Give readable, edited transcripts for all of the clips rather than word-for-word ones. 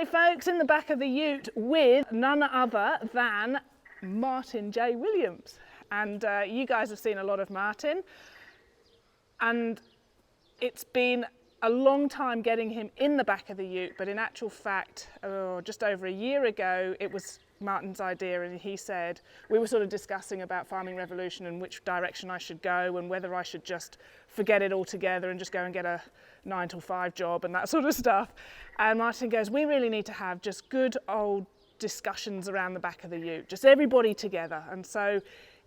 Hi folks, in the back of the ute with none other than Martin J. Williams. And you guys have seen a lot of Martin, and it's been a long time getting him in the back of the ute, but in actual fact, just over a year ago, it was Martin's idea, and he said, we were sort of discussing about Farming Revolution and which direction I should go and whether I should just forget it altogether and just go and get a 9 to 5 job and that sort of stuff. And Martin goes, we really need to have just good old discussions around the back of the ute, just everybody together. And so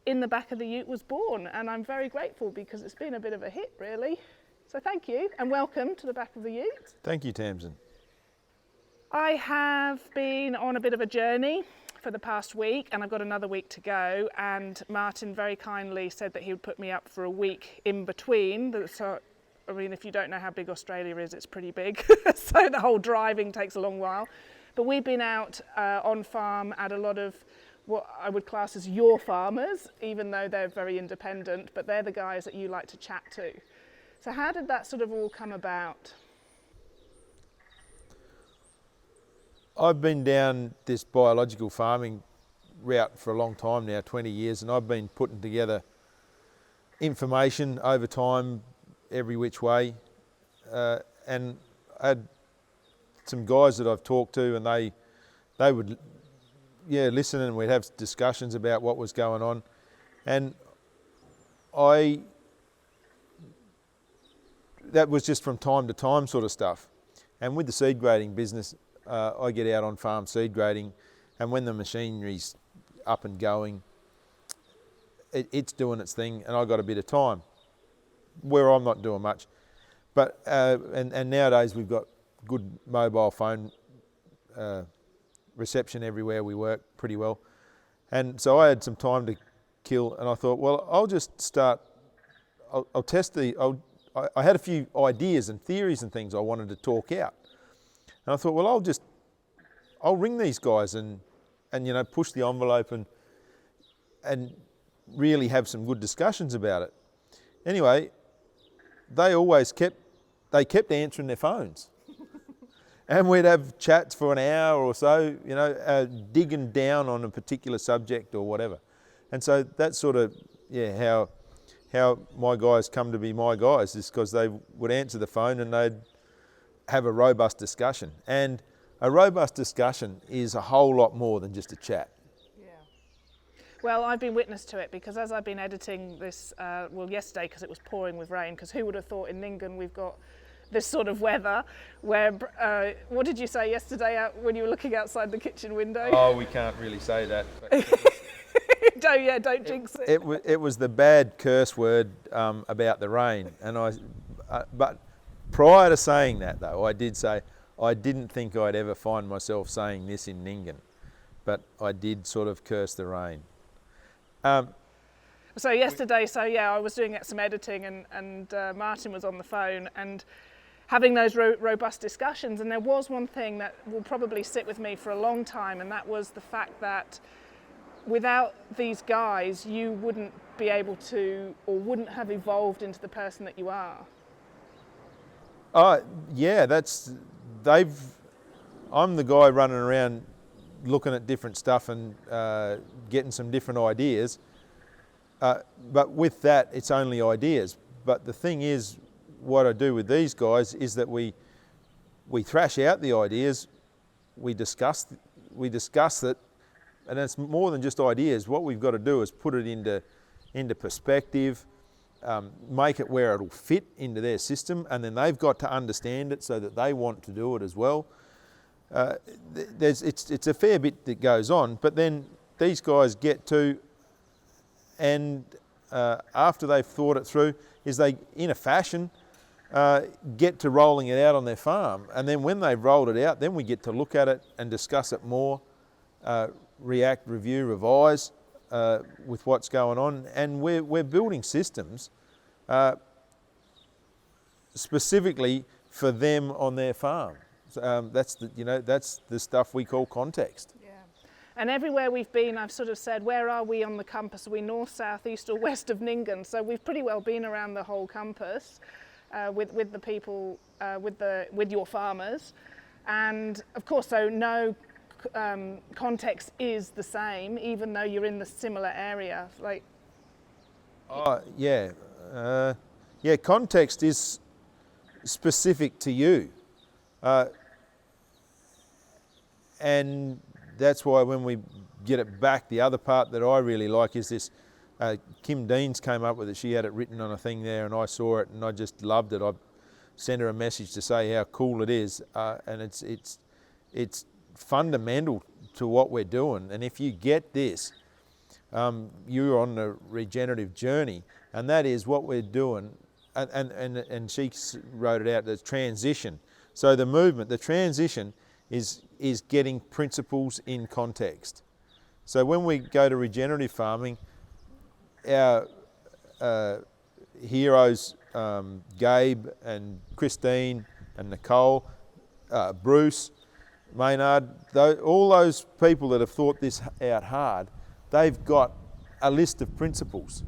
In the Back of the Ute was born, and I'm very grateful because it's been a bit of a hit, really. So thank you and welcome to the Back of the Ute. Thank you, Tamsin. I have been on a bit of a journey for the past week, and I've got another week to go, and Martin very kindly said that he would put me up for a week in between. So, I mean, if you don't know how big Australia is, it's pretty big. So the whole driving takes a long while. But we've been out on farm at a lot of what I would class as your farmers, even though they're very independent, but they're the guys that you like to chat to. So how did that sort of all come about? I've been down this biological farming route for a long time now, 20 years, and I've been putting together information over time, every which way. And I had some guys that I've talked to, and they would listen, and we'd have discussions about what was going on. And that was just from time to time sort of stuff. And with the seed grading business, I get out on farm seed grading, and when the machinery's up and going, it's doing its thing, and I got a bit of time where I'm not doing much. But and nowadays we've got good mobile phone reception everywhere we work pretty well, and so I had some time to kill, and I thought, well, I'll just start. I'll test I had a few ideas and theories and things I wanted to talk out. And I thought, well, I'll ring these guys and push the envelope and really have some good discussions about it. Anyway, they kept answering their phones. And we'd have chats for an hour or so, digging down on a particular subject or whatever. And so that's sort of, how my guys come to be my guys, is because they would answer the phone and they'd have a robust discussion. And a robust discussion is a whole lot more than just a chat. Yeah. Well, I've been witness to it because as I've been editing this, yesterday, because it was pouring with rain, because who would have thought in Nyngan we've got this sort of weather where, what did you say yesterday when you were looking outside the kitchen window? Oh, we can't really say that. Don't jinx it. It was the bad curse word about the rain. And but prior to saying that, though, I did say I didn't think I'd ever find myself saying this in Nyngan, but I did sort of curse the rain. So yesterday, I was doing some editing, and Martin was on the phone and having those robust discussions. And there was one thing that will probably sit with me for a long time, and that was the fact that without these guys, you wouldn't be able to, or wouldn't have evolved into the person that you are. I'm the guy running around looking at different stuff and getting some different ideas. But with that, it's only ideas. But the thing is, what I do with these guys is that we thrash out the ideas, we discuss it, and it's more than just ideas. What we've got to do is put it into perspective, make it where it'll fit into their system, and then they've got to understand it so that they want to do it as well. It's a fair bit that goes on, but then these guys get to, and after they've thought it through, is they, in a fashion, get to rolling it out on their farm. And then when they've rolled it out, then we get to look at it and discuss it more, react, review, revise with what's going on. And we're building systems specifically for them on their farm. That's the stuff we call context. Yeah. And everywhere we've been, I've sort of said, where are we on the compass? Are we north, south, east or west of Nyngan? So we've pretty well been around the whole compass with the people, with your farmers. And of course, so no context is the same, even though you're in the similar area. Like, Yeah, context is specific to you. And that's why when we get it back, the other part that I really like is this. Kim Deans came up with it. She had it written on a thing there, and I saw it, and I just loved it. I sent her a message to say how cool it is, and it's fundamental to what we're doing. And if you get this, you're on the regenerative journey, and that is what we're doing. And she wrote it out, the transition. So the movement, the transition is getting principles in context. So when we go to regenerative farming, our heroes, Gabe and Christine and Nicole, Bruce, Maynard, all those people that have thought this out hard, they've got a list of principles.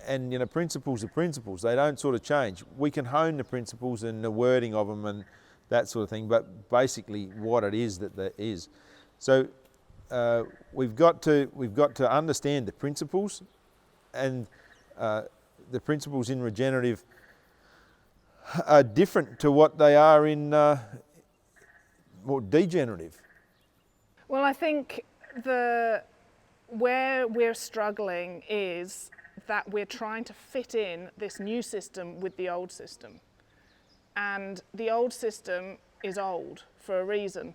And you know, principles are principles. They don't sort of change. We can hone the principles and the wording of them and that sort of thing, but basically what it is that is. So we've got to understand the principles, and the principles in regenerative are different to what they are in more degenerative. well, I think where we're struggling is that we're trying to fit in this new system with the old system. And the old system is old for a reason.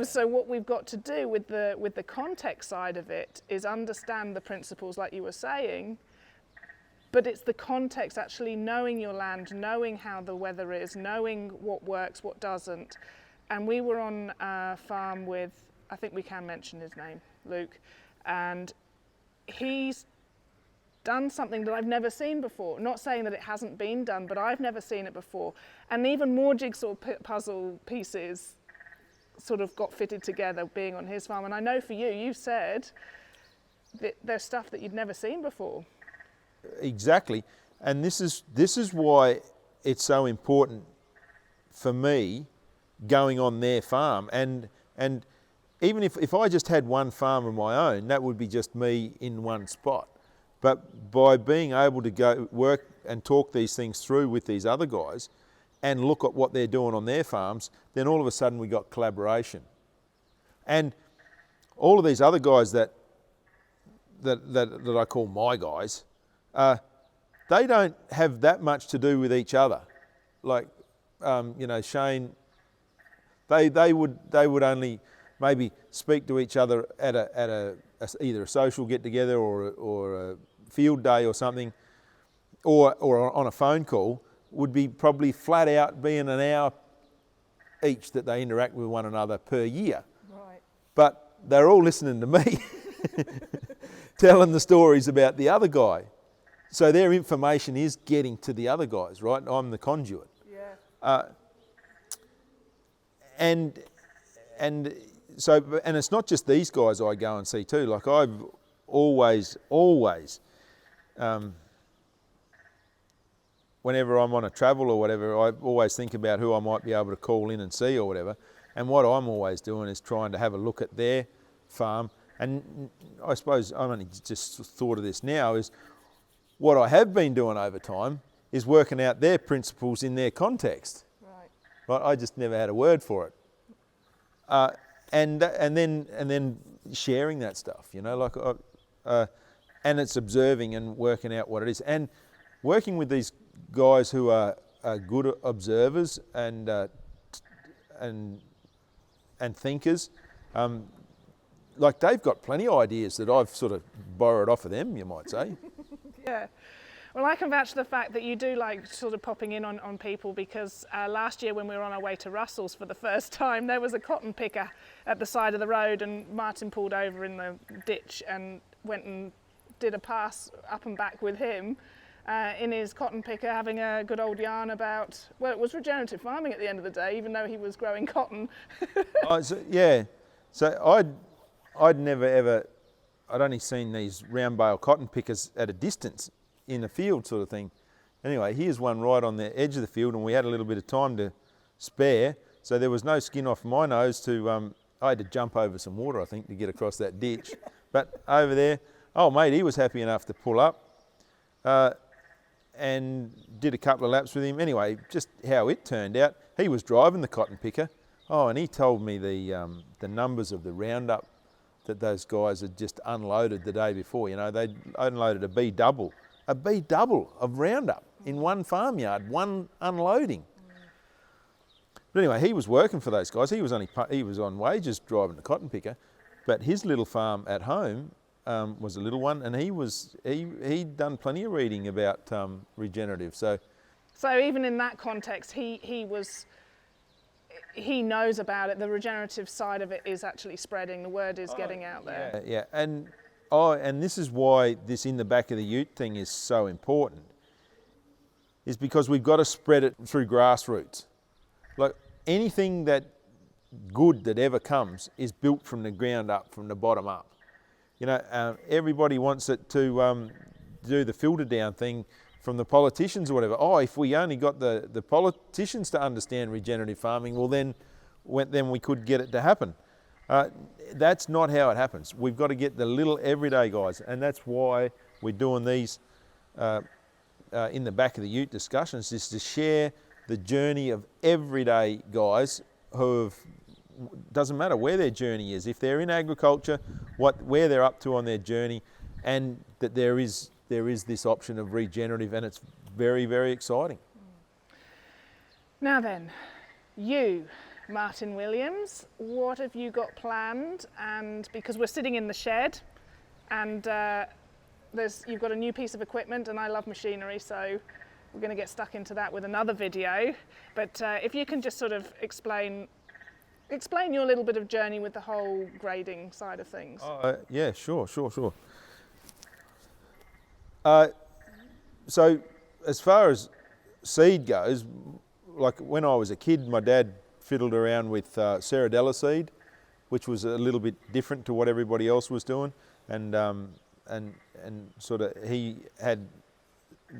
So what we've got to do with the context side of it is understand the principles like you were saying, but it's the context, actually knowing your land, knowing how the weather is, knowing what works, what doesn't. And we were on a farm with, I think we can mention his name, Luke, and he's done something that I've never seen before. Not saying that it hasn't been done, but I've never seen it before. And even more jigsaw puzzle pieces sort of got fitted together being on his farm. And I know for you, you said that there's stuff that you'd never seen before. Exactly. And this is why it's so important for me going on their farm. And even if I just had one farm of my own, that would be just me in one spot. But by being able to go work and talk these things through with these other guys and look at what they're doing on their farms, then all of a sudden we got collaboration. And all of these other guys that I call my guys, they don't have that much to do with each other. Like, Shane, they would only maybe speak to each other at either a social get together or a field day or something, or on a phone call. Would be probably flat out being an hour each that they interact with one another per year. Right. But they're all listening to me telling the stories about the other guy. So their information is getting to the other guys, right? I'm the conduit. Yeah. And it's not just these guys I go and see too. Like I've always, whenever I'm on a travel or whatever, I always think about who I might be able to call in and see or whatever. And what I'm always doing is trying to have a look at their farm. And I suppose I only just thought of this now, is what I have been doing over time is working out their principles in their context. Right? I just never had a word for it. And then sharing that stuff, and it's observing and working out what it is, and working with these guys who are good observers and thinkers. Like they've got plenty of ideas that I've sort of borrowed off of them, you might say. Yeah. Well, I can vouch for the fact that you do like sort of popping in on people, because last year when we were on our way to Russell's for the first time, there was a cotton picker at the side of the road, and Martin pulled over in the ditch and went and did a pass up and back with him in his cotton picker, having a good old yarn about, well, it was regenerative farming at the end of the day, even though he was growing cotton. So I'd never ever, I'd only seen these round bale cotton pickers at a distance in a field sort of thing, Anyway, here's one right on the edge of the field, and we had a little bit of time to spare, so there was no skin off my nose to, I had to jump over some water, I think, to get across that ditch. But over there, oh mate, he was happy enough to pull up and did a couple of laps with him. Anyway, just how it turned out, he was driving the cotton picker. Oh, and he told me the numbers of the roundup that those guys had just unloaded the day before. You know, they'd unloaded a B double of roundup in one farmyard, one unloading. But anyway, he was working for those guys. He was on wages driving the cotton picker, but his little farm at home was a little one, and he'd done plenty of reading about regenerative. So even in that context, he knows about it. The regenerative side of it is actually spreading. The word is getting out there. Yeah, and this is why this in the back of the ute thing is so important, is because we've got to spread it through grassroots. Like anything that good that ever comes is built from the ground up, from the bottom up. You know, everybody wants it to do the filter down thing from the politicians or whatever. Oh, if we only got the politicians to understand regenerative farming, well then we could get it to happen. That's not how it happens. We've got to get the little everyday guys, and that's why we're doing these in the back of the ute discussions, is to share the journey of everyday guys who have, doesn't matter where their journey is, if they're in agriculture, where they're up to on their journey, and that there is this option of regenerative, and it's very, very exciting. Now then, you, Martin Williams, what have you got planned? And because we're sitting in the shed, and you've got a new piece of equipment, and I love machinery, so we're going to get stuck into that with another video. But if you can just sort of explain your little bit of journey with the whole grading side of things. Yeah, sure. So as far as seed goes, like when I was a kid, my dad fiddled around with Ceradella seed, which was a little bit different to what everybody else was doing, and sort of he had,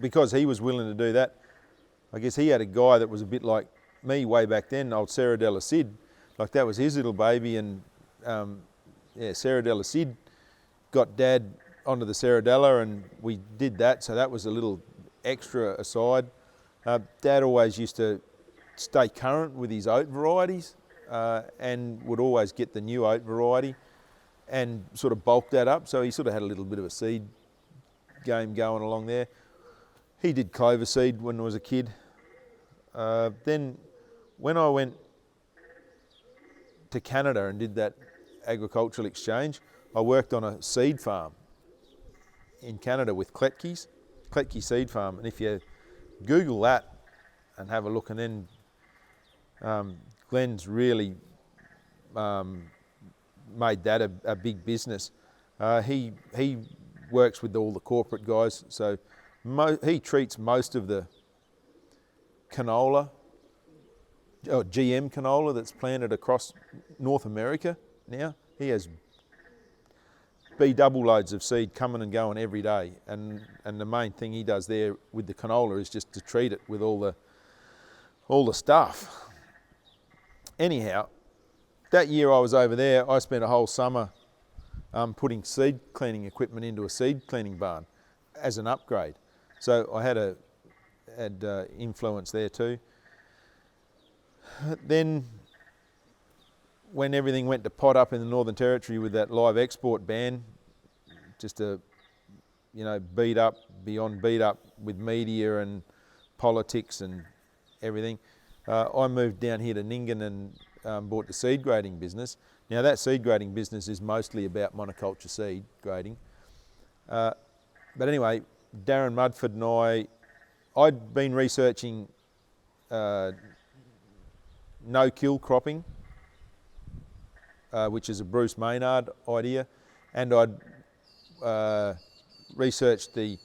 because he was willing to do that, I guess he had a guy that was a bit like me way back then, old Ceradella Sid, like that was his little baby, and Ceradella Sid got Dad onto the Ceradella, and we did that, so that was a little extra aside. Dad always used to stay current with his oat varieties and would always get the new oat variety and sort of bulk that up, so he sort of had a little bit of a seed game going along there. He did clover seed when I was a kid. Then when I went to Canada and did that agricultural exchange, I worked on a seed farm in Canada with Kletke Seed Farm, and if you Google that and have a look, and then Glenn's really made that a big business. He works with all the corporate guys, so he treats most of the canola, GM canola that's planted across North America now. He has B double loads of seed coming and going every day, and the main thing he does there with the canola is just to treat it with all the stuff. Anyhow, that year I was over there, I spent a whole summer putting seed cleaning equipment into a seed cleaning barn as an upgrade. So I had influence there too. Then when everything went to pot up in the Northern Territory with that live export ban, just beat up with media and politics and everything, I moved down here to Nyngan and bought the seed grading business. Now that seed grading business is mostly about monoculture seed grading. But anyway, Darren Mudford and I'd been researching no-kill cropping, which is a Bruce Maynard idea, and I'd researched the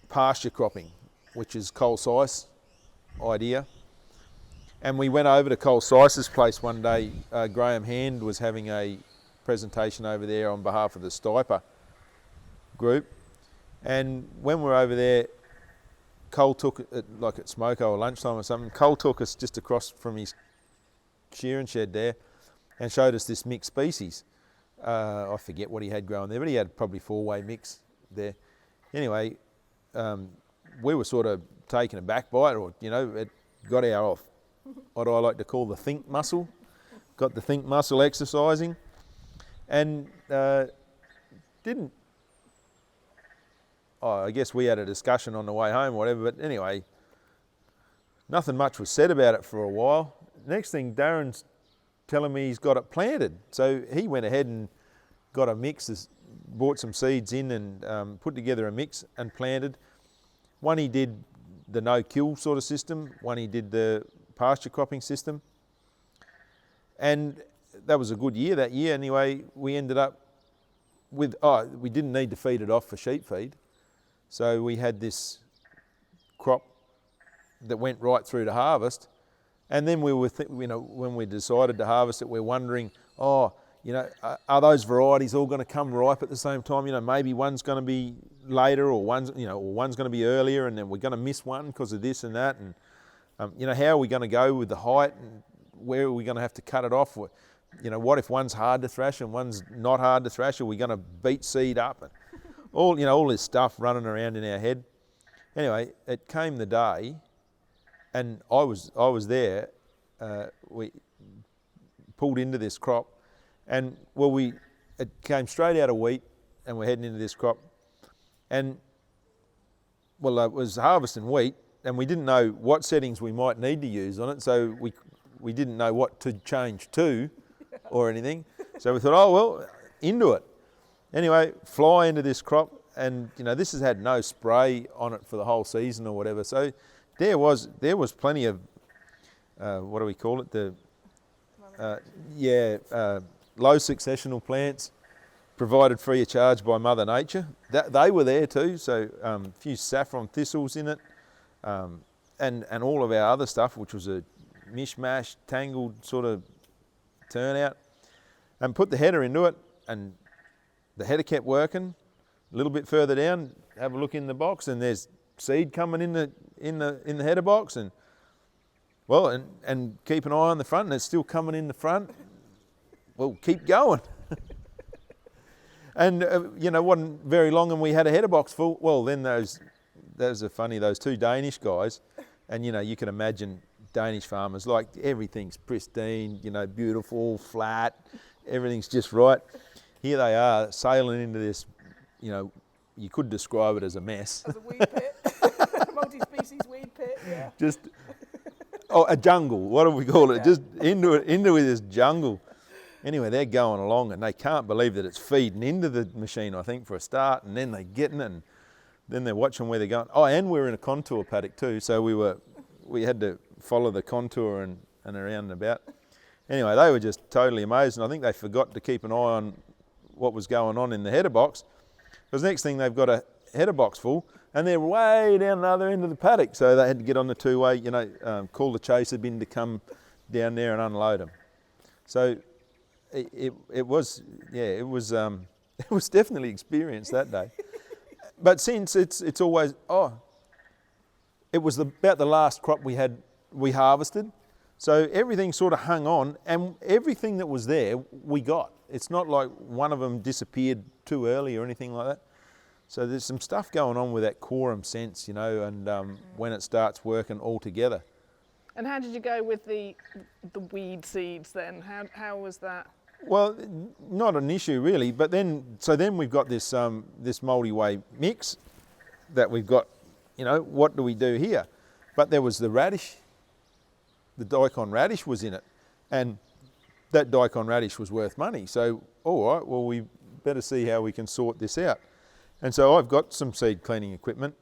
pasture cropping, which is Cole Seiss idea. And we went over to Cole Seiss's place one day. Graham Hand was having a presentation over there on behalf of the Stiper group, And when we were over there, Cole took it, like at Smoko or lunchtime or something, Cole took us just across from his shearing shed there and showed us this mixed species. I forget what he had growing there, but he had probably 4-way mix there. Anyway, we were sort of taken aback by it, or, you know, it got our, what I like to call the think muscle, got the think muscle exercising, and didn't, I guess we had a discussion on the way home or whatever, but anyway, nothing much was said about it for a while. Next thing, Darren's telling me he's got it planted. So he went ahead and got a mix, bought some seeds in and put together a mix and planted. One he did the no-kill sort of system, one he did the pasture cropping system. And that was a good year that year. Anyway, we ended up with, we didn't need to feed it off for sheep feed. So we had this crop that went right through to harvest. And then we were, when we decided to harvest it, we're wondering, are those varieties all going to come ripe at the same time? Maybe one's going to be later, or one's going to be earlier, and then we're going to miss one because of this and that. And how are we going to go with the height, and where are we going to have to cut it off? What if one's hard to thrash and one's not hard to thrash? Are we going to beat seed up? And all this stuff running around in our head. Anyway, it came the day, and I was there. We pulled into this crop, and it came straight out of wheat, and we're heading into this crop, and it was harvesting wheat, and we didn't know what settings we might need to use on it, so we didn't know what to change to or anything. So we thought, into it. Anyway, fly into this crop, and this has had no spray on it for the whole season or whatever. So there was plenty of what do we call it? Low successional plants provided free of charge by Mother Nature. They were there too. So a few saffron thistles in it, and all of our other stuff, which was a mishmash, tangled sort of turnout, and put the header into it, and the header kept working. A little bit further down, have a look in the box, and there's seed coming in the header box, and keep an eye on the front, and it's still coming in the front. Well, keep going. And wasn't very long, and we had a header box full. Well, then those are funny. Those two Danish guys, and you can imagine Danish farmers, like everything's pristine, beautiful, flat, everything's just right. Here they are sailing into this, you could describe it as a mess. As a weed pit, multi-species weed pit, yeah. Just, a jungle, what do we call it? Just into this jungle. Anyway, they're going along, and they can't believe that it's feeding into the machine, I think, for a start, and then they're getting it, and then they're watching where they're going. And we're in a contour paddock too, so we had to follow the contour and around and about. Anyway, they were just totally amazed, and I think they forgot to keep an eye on what was going on in the header box, because next thing they've got a header box full, and they're way down the other end of the paddock, so they had to get on the two-way, call the chaser bin to come down there and unload them. So it was definitely experienced that day. But since it's always, it was about the last crop we harvested, so everything sort of hung on, and everything that was there we got. It's not like one of them disappeared too early or anything like that. So there's some stuff going on with that quorum sense, and when it starts working all together. And how did you go with the weed seeds then? How was that? Well, not an issue really, but then we've got this multi-way mix that we've got. What do we do here? But there was the radish. The daikon radish was in it, and that daikon radish was worth money. So, all right, well, we better see how we can sort this out. And so I've got some seed cleaning equipment,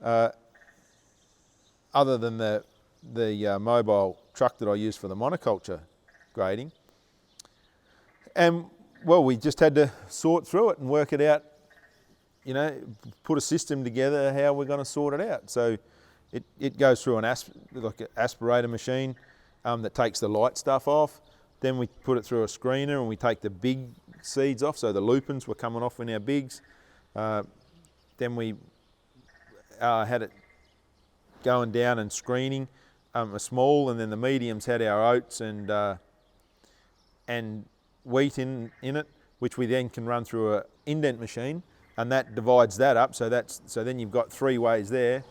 other than the mobile truck that I use for the monoculture grading. And, we just had to sort through it and work it out, put a system together how we're going to sort it out. So it goes through an aspirator machine that takes the light stuff off. Then we put it through a screener, and we take the big seeds off, so the lupins were coming off in our bigs. then we had it going down and screening a small, and then the mediums had our oats and wheat in it, which we then can run through an indent machine, and that divides that up. So then you've got 3 ways there,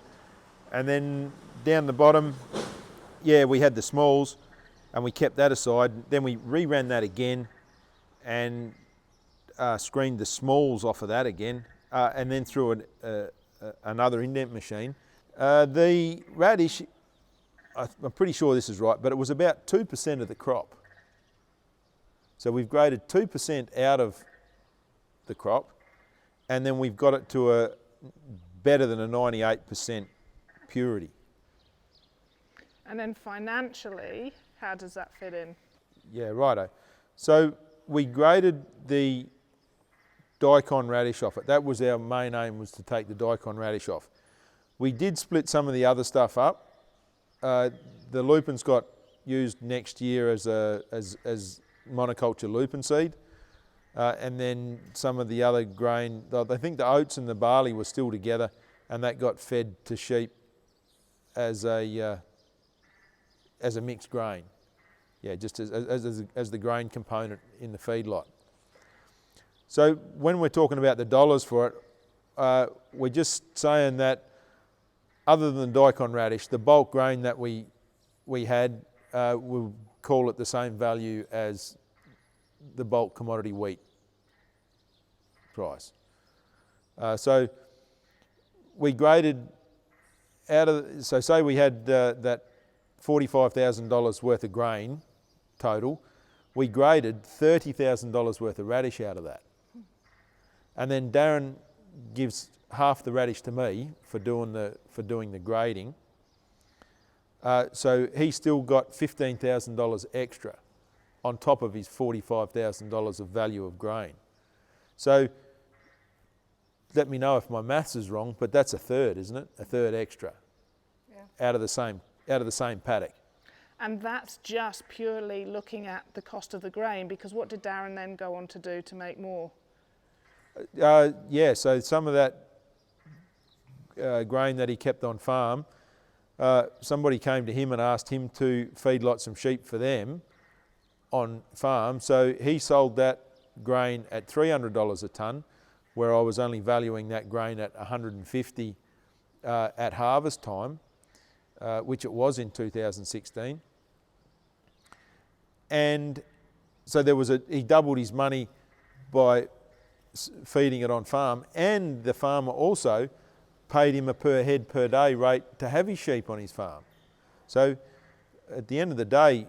and then down the bottom, yeah, we had the smalls, and we kept that aside. Then we reran that again, and screened the smalls off of that again, and then through another indent machine. The radish, I'm pretty sure this is right, but it was about 2% of the crop. So we've graded 2% out of the crop, and then we've got it to a better than a 98% purity. And then financially, how does that fit in? Yeah, righto. So we graded the daikon radish off it. That was our main aim, was to take the daikon radish off. We did split some of the other stuff up. The lupin's got used next year as monoculture lupin seed, and then some of the other grain. I think the oats and the barley were still together, and that got fed to sheep as a mixed grain. Yeah, just as the grain component in the feedlot. So when we're talking about the dollars for it, we're just saying that other than daikon radish, the bulk grain that we had, we'll call it the same value as the bulk commodity wheat price. So we graded out of, so say we had that $45,000 worth of grain total, we graded $30,000 worth of radish out of that. And then Darren gives half the radish to me for doing the grading. So he still got $15,000 extra on top of his $45,000 of value of grain. So let me know if my maths is wrong, but that's a third, isn't it? A third extra, yeah, out of the same paddock. And that's just purely looking at the cost of the grain, because what did Darren then go on to do to make more? Yeah, so some of that grain that he kept on farm, somebody came to him and asked him to feedlot some sheep for them on farm. So he sold that grain at $300 a tonne, where I was only valuing that grain at $150 at harvest time, which it was in 2016. And so he doubled his money by feeding it on farm, and the farmer also paid him a per head per day rate to have his sheep on his farm. So at the end of the day,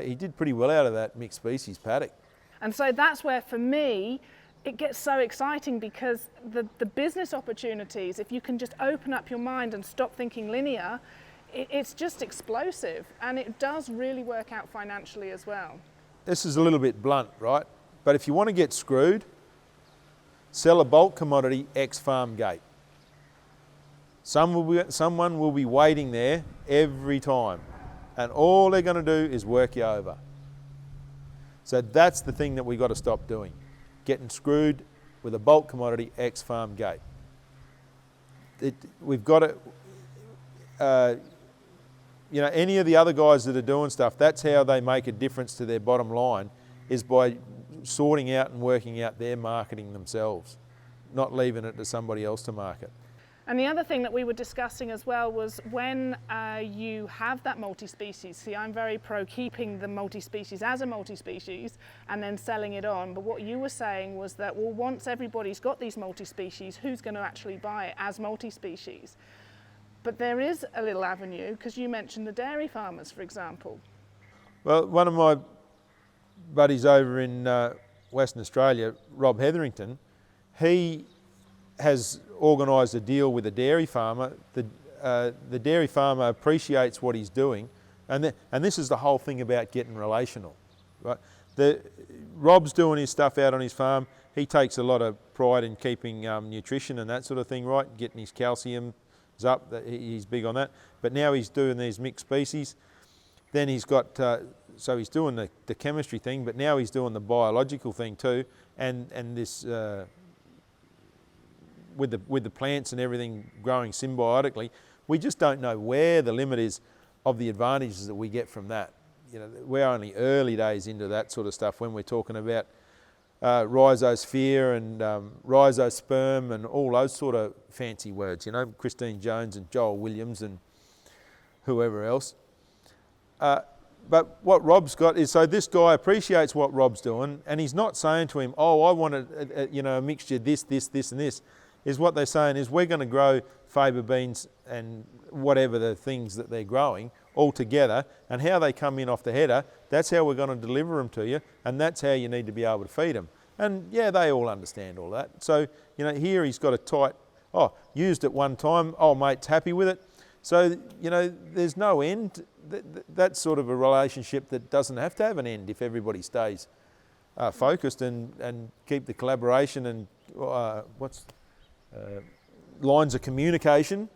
he did pretty well out of that mixed species paddock. And so that's where, for me, it gets so exciting, because the business opportunities, if you can just open up your mind and stop thinking linear, it's just explosive, and it does really work out financially as well. This is a little bit blunt, right? But if you want to get screwed, sell a bulk commodity ex-farm gate. Someone will be waiting there every time, and all they're going to do is work you over. So that's the thing that we've got to stop doing, getting screwed with a bulk commodity ex-farm gate. We've got to, any of the other guys that are doing stuff, that's how they make a difference to their bottom line, is by sorting out and working out their marketing themselves, not leaving it to somebody else to market. And the other thing that we were discussing as well was when you have that multi-species. See, I'm very pro keeping the multi-species as a multi-species and then selling it on. But what you were saying was that, well, once everybody's got these multi-species, who's going to actually buy it as multi-species? But there is a little avenue, because you mentioned the dairy farmers, for example. Well, one of my buddies over in Western Australia, Rob Hetherington, he has organised a deal with a dairy farmer. The dairy farmer appreciates what he's doing, and this is the whole thing about getting relational, right? Rob's doing his stuff out on his farm. He takes a lot of pride in keeping nutrition and that sort of thing right, getting his calcium up. He's big on that. But now he's doing these mixed species. Then he's got, so he's doing the chemistry thing, but now he's doing the biological thing too, and this with the plants and everything growing symbiotically, we just don't know where the limit is of the advantages that we get from that. You know, we're only early days into that sort of stuff when we're talking about rhizosphere and rhizosperm and all those sort of fancy words, you know, Christine Jones and Joel Williams and whoever else. But what Rob's got is, so this guy appreciates what Rob's doing, and he's not saying to him, oh, I want a mixture of this, and this. Is what they're saying is, we're going to grow faba beans and whatever the things that they're growing all together, and how they come in off the header, that's how we're going to deliver them to you, and that's how you need to be able to feed them. And yeah, they all understand all that. So, you know, here he's got a tight, used at one time, mate's happy with it. So, you know, there's no end. That's sort of a relationship that doesn't have to have an end if everybody stays focused and keep the collaboration and lines of communication,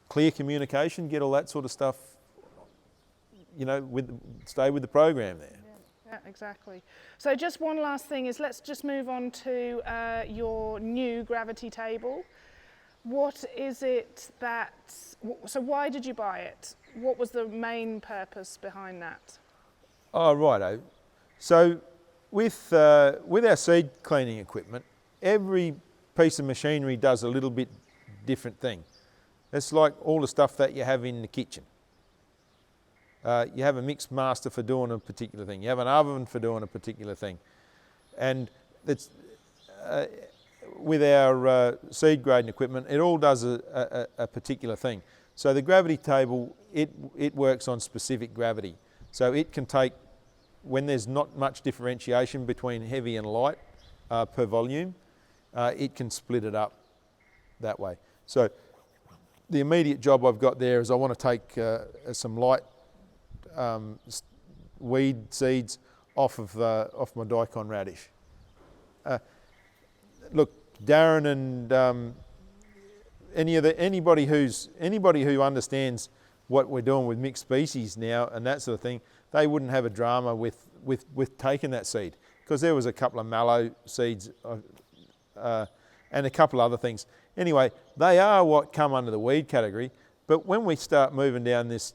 clear communication, get all that sort of stuff, you know, stay with the program there. Yeah, exactly. So just one last thing is, let's just move on to your new gravity table. What is it so why did you buy it? What was the main purpose behind that? Oh, righto. So with our seed cleaning equipment, every piece of machinery does a little bit different thing. It's like all the stuff that you have in the kitchen. You have a mix master for doing a particular thing. You have an oven for doing a particular thing. And it's, with our seed grading equipment, it all does a particular thing. So the gravity table, it works on specific gravity. So it can take, when there's not much differentiation between heavy and light per volume, it can split it up that way. So the immediate job I've got there is I want to take some light weed seeds off my daikon radish. Look, Darren and anybody who understands what we're doing with mixed species now and that sort of thing, they wouldn't have a drama with taking that seed, because there was a couple of mallow seeds and a couple other things. Anyway, they are what come under the weed category, but when we start moving down this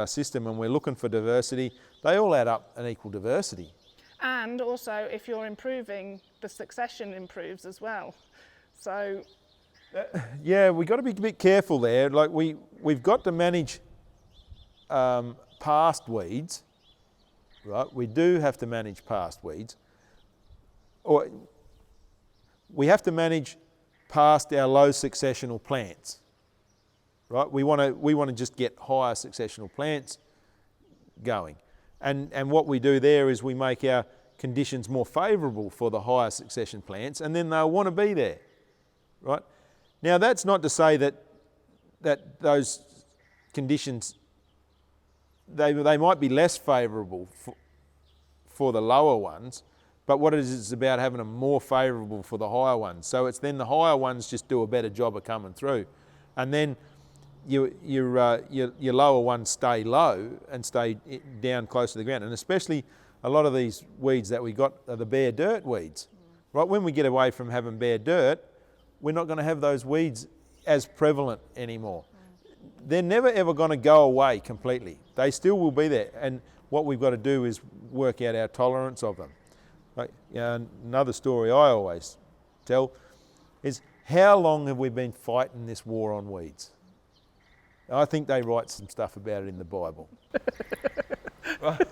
system and we're looking for diversity, they all add up an equal diversity. And also, if you're improving, the succession improves as well. So yeah, we've got to be a bit careful there. Like we've got to manage past weeds, right? We do have to manage past weeds, or we have to manage past our low successional plants, right? We want to just get higher successional plants going, and what we do there is we make our conditions more favourable for the higher succession plants, and then they'll want to be there, right? Now that's not to say that those conditions, they might be less favourable for the lower ones, but what it is, it's about having them more favourable for the higher ones. So it's then the higher ones just do a better job of coming through, and then your lower ones stay low and stay down close to the ground. And especially a lot of these weeds that we got are the bare dirt weeds, right? When we get away from having bare dirt, we're not going to have those weeds as prevalent anymore. They're never ever going to go away completely. They still will be there, and what we've got to do is work out our tolerance of them. Like, another story I always tell is, how long have we been fighting this war on weeds? I think they write some stuff about it in the Bible. Right?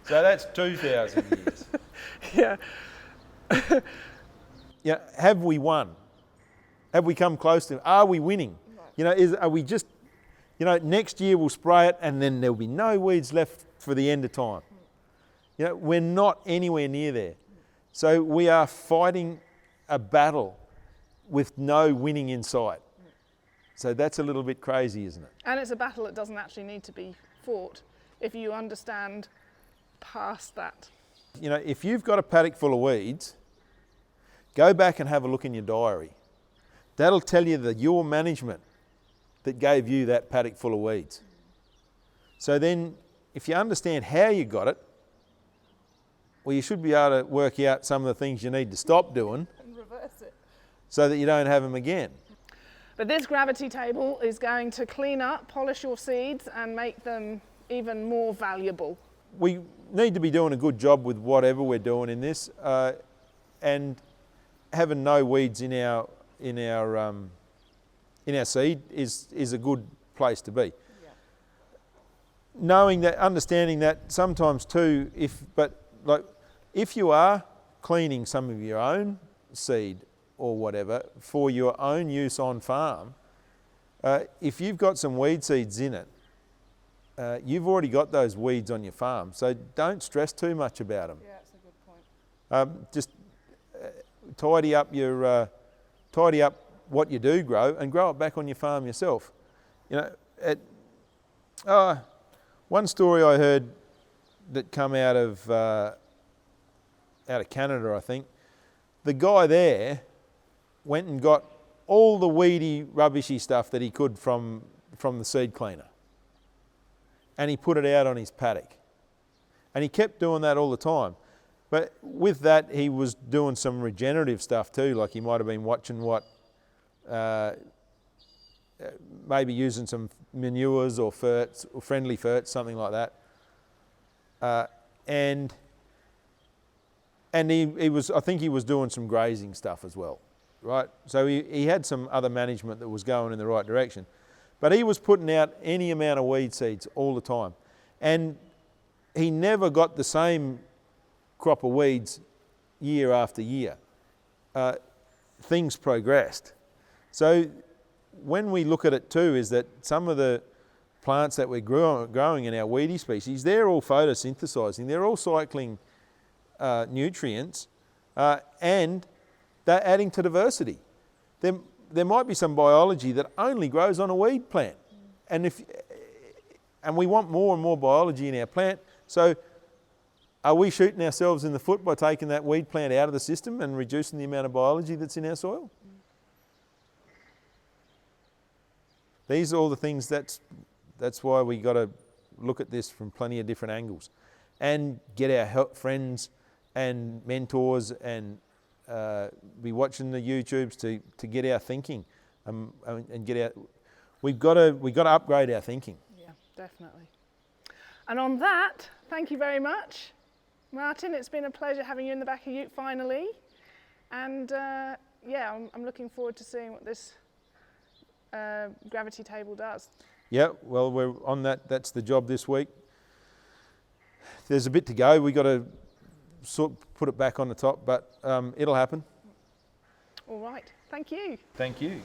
So that's 2,000 years. yeah. Yeah. Have we won? Have we come close to? Are we winning? Right. Are we just? Next year we'll spray it, and then there'll be no weeds left for the end of time. We're not anywhere near there. So we are fighting a battle with no winning in sight. So that's a little bit crazy, isn't it? And it's a battle that doesn't actually need to be fought if you understand past that. If you've got a paddock full of weeds, go back and have a look in your diary. That'll tell you your management that gave you that paddock full of weeds. So then, if you understand how you got it, well, you should be able to work out some of the things you need to stop doing. And reverse it. so that you don't have them again. But this gravity table is going to clean up, polish your seeds and make them even more valuable. We need to be doing a good job with whatever we're doing in this, and having no weeds in our seed is a good place to be. Yeah. Knowing that, understanding that sometimes too, if you are cleaning some of your own seed or whatever for your own use on farm, if you've got some weed seeds in it, you've already got those weeds on your farm, so don't stress too much about them. Yeah, that's a good point. Just tidy up what you do grow and grow it back on your farm yourself. You know, one story I heard that come out of Canada, I think, the guy there went and got all the weedy, rubbishy stuff that he could from the seed cleaner, and he put it out on his paddock, and he kept doing that all the time. But with that, he was doing some regenerative stuff too, like he might have been watching maybe using some manures or ferts, or friendly ferts, something like that. And he was, I think he was doing some grazing stuff as well, right? So he had some other management that was going in the right direction. But he was putting out any amount of weed seeds all the time. And he never got the same crop of weeds year after year. Things progressed. So when we look at it too, is that some of the plants that we're growing in our weedy species, they're all photosynthesizing, they're all cycling nutrients, and they're adding to diversity. There might be some biology that only grows on a weed plant, and we want more and more biology in our plant. So are we shooting ourselves in the foot by taking that weed plant out of the system and reducing the amount of biology that's in our soil? These are all the things that's why we got to look at this from plenty of different angles, and get our friends and mentors and be watching the YouTubes to get our thinking, and get our. We've got to upgrade our thinking. Yeah, definitely. And on that, thank you very much, Martin. It's been a pleasure having you in the back of Ute finally, and yeah, I'm looking forward to seeing what this gravity table does. Yeah, well, we're on that. That's the job this week. There's a bit to go. We've got to put it back on the top, but it'll happen. All right. Thank you. Thank you.